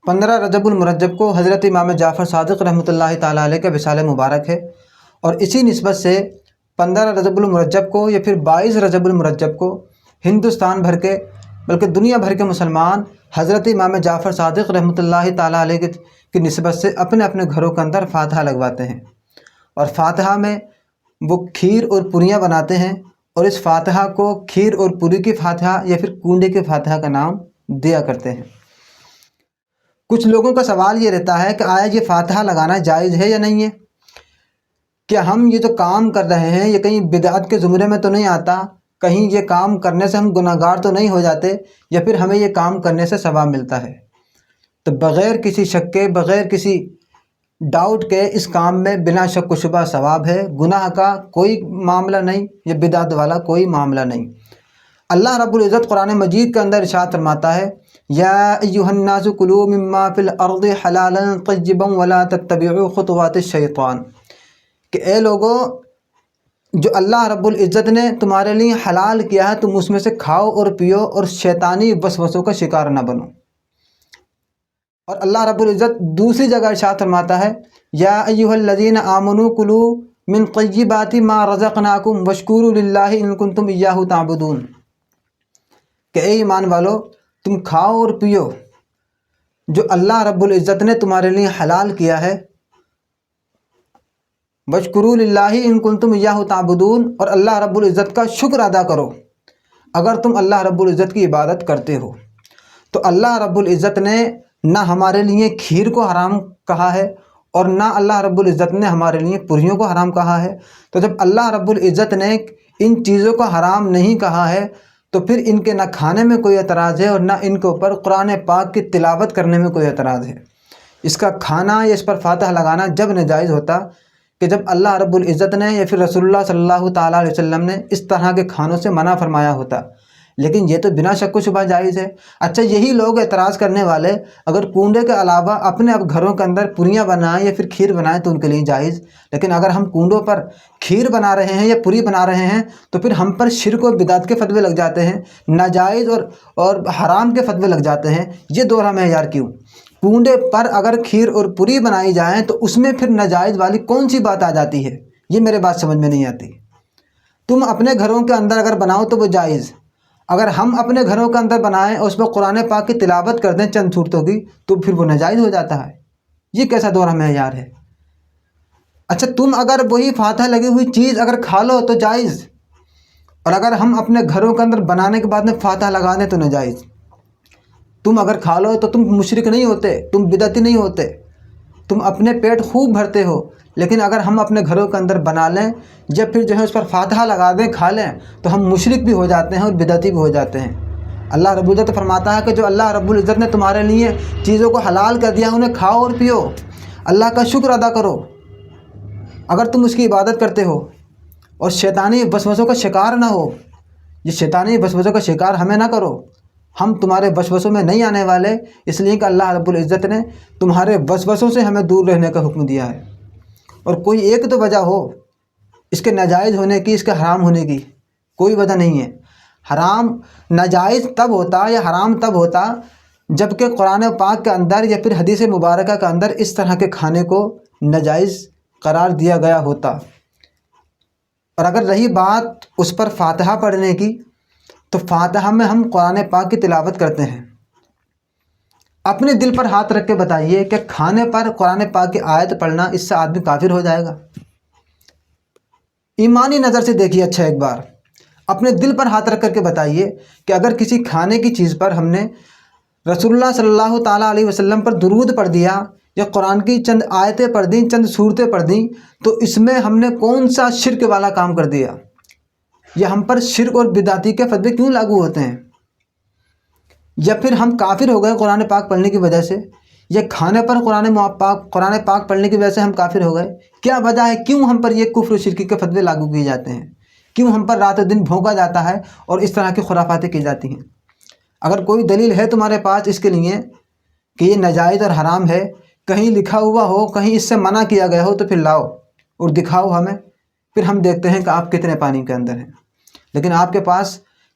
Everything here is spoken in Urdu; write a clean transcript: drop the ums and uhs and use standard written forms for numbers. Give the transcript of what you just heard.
15 رجب المرجب کو حضرت امام جعفر صادق رحمۃ اللہ تعالیٰ علیہ کا وصال مبارک ہے، اور اسی نسبت سے 15 رجب المرجب کو یا پھر 22 رجب المرجب کو ہندوستان بھر کے بلکہ دنیا بھر کے مسلمان حضرت امام جعفر صادق رحمۃ اللہ تعالیٰ علیہ کی نسبت سے اپنے اپنے گھروں کے اندر فاتحہ لگواتے ہیں، اور فاتحہ میں وہ کھیر اور پوریاں بناتے ہیں، اور اس فاتحہ کو کھیر اور پوری کی فاتحہ یا پھر کنڈے کی فاتحہ کا نام دیا کرتے ہیں۔ کچھ لوگوں کا سوال یہ رہتا ہے کہ آیا یہ فاتحہ لگانا جائز ہے یا نہیں ہے؟ کیا ہم یہ جو کام کر رہے ہیں یہ کہیں بدعت کے زمرے میں تو نہیں آتا؟ کہیں یہ کام کرنے سے ہم گناہ گار تو نہیں ہو جاتے، یا پھر ہمیں یہ کام کرنے سے ثواب ملتا ہے؟ تو بغیر کسی شک کے، بغیر کسی ڈاؤٹ کے اس کام میں بلا شک و شبہ ثواب ہے، گناہ کا کوئی معاملہ نہیں، یا بدعت والا کوئی معاملہ نہیں۔ اللہ رب العزت قرآن مجید کے اندر ارشاد فرماتا ہے، یا ایھا الناس کلوا مما فی الارض حلالا طیبا ولا تتبعوا خطوات الشیطان، کہ اے لوگو، جو اللہ رب العزت نے تمہارے لیے حلال کیا ہے تم اس میں سے کھاؤ اور پیو، اور شیطانی وسوسوں کا شکار نہ بنو۔ اور اللہ رب العزت دوسری جگہ ارشاد فرماتا ہے، یا ایھا الذین آمنوا کلوا من طیبات ما رزقناکم واشکروا للہ ان کنتم ایاہ تعبدون، کہ اے ایمان والو، تم کھاؤ اور پیو جو اللہ رب العزت نے تمہارے لیے حلال کیا ہے، واشکروا للہ ان کنتم ایاہ تعبدون، اور اللہ رب العزت کا شکر ادا کرو اگر تم اللہ رب العزت کی عبادت کرتے ہو۔ تو اللہ رب العزت نے نہ ہمارے لیے کھیر کو حرام کہا ہے، اور نہ اللہ رب العزت نے ہمارے لیے پوریوں کو حرام کہا ہے۔ تو جب اللہ رب العزت نے ان چیزوں کو حرام نہیں کہا ہے تو پھر ان کے نہ کھانے میں کوئی اعتراض ہے، اور نہ ان کے اوپر قرآن پاک کی تلاوت کرنے میں کوئی اعتراض ہے۔ اس کا کھانا یا اس پر فاتحہ لگانا جب ناجائز ہوتا کہ جب اللہ رب العزت نے یا پھر رسول اللہ صلی اللہ تعالیٰ علیہ وسلم نے اس طرح کے کھانوں سے منع فرمایا ہوتا، لیکن یہ تو بنا شک و شبہ جائز ہے۔ اچھا، یہی لوگ اعتراض کرنے والے اگر کنڈے کے علاوہ اپنے اب گھروں کے اندر پوریاں بنائیں یا پھر کھیر بنائیں تو ان کے لیے جائز، لیکن اگر ہم کنڈوں پر کھیر بنا رہے ہیں یا پوری بنا رہے ہیں تو پھر ہم پر شرک و بدعت کے فتوے لگ جاتے ہیں، ناجائز اور حرام کے فتوے لگ جاتے ہیں۔ یہ دوہرا معیار کیوں؟ کنڈے پر اگر کھیر اور پوری بنائی جائیں تو اس میں پھر ناجائز والی کون سی بات آ جاتی ہے؟ یہ میرے بات سمجھ میں نہیں آتی۔ تم اپنے گھروں کے اندر اگر بناؤ تو وہ جائز، اگر ہم اپنے گھروں کے اندر بنائیں اور اس میں قرآن پاک کی تلاوت کر دیں چند صورتوں کی تو پھر وہ ناجائز ہو جاتا ہے۔ یہ کیسا دوہرا معیار ہے؟ اچھا، تم اگر وہی فاتحہ لگی ہوئی چیز اگر کھا لو تو جائز، اور اگر ہم اپنے گھروں کے اندر بنانے کے بعد میں فاتحہ لگا دیں تو ناجائز۔ تم اگر کھا لو تو تم مشرک نہیں ہوتے، تم بدعتی نہیں ہوتے، تم اپنے پیٹ خوب بھرتے ہو، لیکن اگر ہم اپنے گھروں کے اندر بنا لیں جب پھر جو ہے اس پر فاتحہ لگا دیں کھا لیں تو ہم مشرک بھی ہو جاتے ہیں اور بدعتی بھی ہو جاتے ہیں۔ اللہ رب العزت فرماتا ہے کہ جو اللہ رب العزت نے تمہارے لیے چیزوں کو حلال کر دیا انہیں کھاؤ اور پیو، اللہ کا شکر ادا کرو اگر تم اس کی عبادت کرتے ہو، اور شیطانی وسوسوں کا شکار نہ ہو۔ یہ شیطانی وسوسوں کا شکار ہمیں نہ کرو، ہم تمہارے وسوسوں میں نہیں آنے والے، اس لیے کہ اللہ رب العزت نے تمہارے وسوسوں سے ہمیں دور رہنے کا حکم دیا ہے۔ اور کوئی ایک تو وجہ ہو اس کے ناجائز ہونے کی، اس کے حرام ہونے کی، کوئی وجہ نہیں ہے۔ حرام ناجائز تب ہوتا یا حرام تب ہوتا جب کہ قرآن پاک کے اندر یا پھر حدیث مبارکہ کے اندر اس طرح کے کھانے کو ناجائز قرار دیا گیا ہوتا۔ اور اگر رہی بات اس پر فاتحہ پڑھنے کی تو فاتحہ میں ہم قرآن پاک کی تلاوت کرتے ہیں۔ اپنے دل پر ہاتھ رکھ کے بتائیے کہ کھانے پر قرآن پاک کی آیت پڑھنا اس سے آدمی کافر ہو جائے گا؟ ایمانی نظر سے دیکھیے، اچھا ایک بار اپنے دل پر ہاتھ رکھ کر کے بتائیے کہ اگر کسی کھانے کی چیز پر ہم نے رسول اللہ صلی اللہ تعالیٰ علیہ وسلم پر درود پڑھ دیا یا قرآن کی چند آیتیں پڑھ دیں، چند صورتیں پڑھ دیں، تو اس میں ہم نے کون سا شرک والا کام کر دیا؟ یا ہم پر شرک اور بدعتی کے فتوے کیوں لاگو ہوتے ہیں؟ یا پھر ہم کافر ہو گئے قرآن پاک پڑھنے کی وجہ سے، یا کھانے پر قرآن پاک پڑھنے کی وجہ سے ہم کافر ہو گئے؟ کیا وجہ ہے کیوں ہم پر یہ کفر و شرکی کے فتوے لاگو کیے جاتے ہیں؟ کیوں ہم پر رات و دن بھونکا جاتا ہے اور اس طرح کی خرافاتیں کی جاتی ہیں؟ اگر کوئی دلیل ہے تمہارے پاس اس کے لیے کہ یہ ناجائز اور حرام ہے، کہیں لکھا ہوا ہو، کہیں اس سے منع کیا گیا ہو، تو پھر لاؤ اور دکھاؤ ہمیں، پھر ہم دیکھتے ہیں کہ آپ کتنے پانی کے اندر ہیں۔ لیکن آپ کے پاس